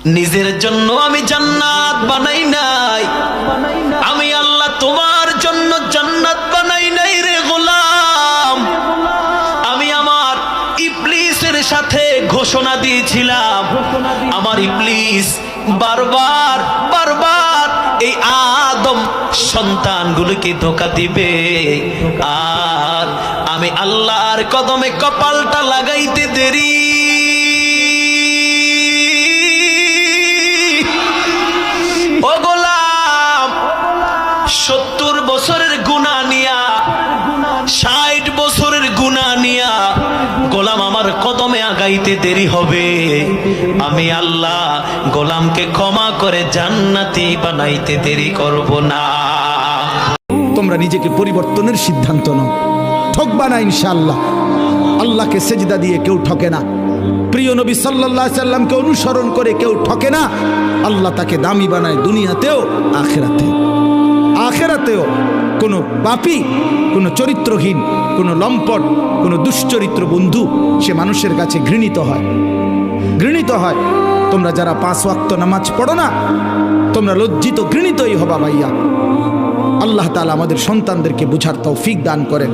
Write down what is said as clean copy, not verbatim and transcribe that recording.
নিজের জন্য আমি জান্নাত বানাই নাই, আমি আল্লাহ তোমার জন্য জান্নাত বানাই নাই রে গোলাম। আমি আমার ইবলিসের সাথে ঘোষণা দিয়েছিলাম, আমার ইবলিস বারবার বারবার এই আদম সন্তানগুলোকে ধোঁকা দিবে, আর আমি আল্লাহর কদমে কপালটা লাগাইতে দেরি। ও গোলাম, 70 বছরের গুনাহ নিয়া, 60 বছরের গুনাহ নিয়া গোলাম আমার কদমে আগাইতে দেরি হবে, আমি আল্লাহ গোলামকে ক্ষমা করে জান্নাতি বানাইতে দেরি করব না। তোমরা নিজেকে পরিবর্তনের সিদ্ধান্ত নাও, ঠকবা না ইনশাআল্লাহ। আল্লাহকে সেজদা দিয়ে কেউ ঠকে না, প্রিয় নবী সাল্লাল্লাহু আলাইহি সাল্লামকে অনুসরণ করে কেউ ঠকে না। আল্লাহ তাকে দামি বানায় দুনিয়াতেও আখিরাতেও। আখিরাতেও কোনো পাপী, কোনো চরিত্রহীন, কোনো লম্পট, কোনো দুশ্চরিত্র বন্ধু সে মানুষের কাছে ঘৃণিত হয়, ঘৃণিত হয়। তোমরা যারা 5 ওয়াক্ত নামাজ পড়ো না, তোমরা লজ্জিত ঘৃণিতই হবা ভাইয়া। আল্লাহ তাআলা আমাদের সন্তানদেরকে বুঝার তৌফিক দান করেন।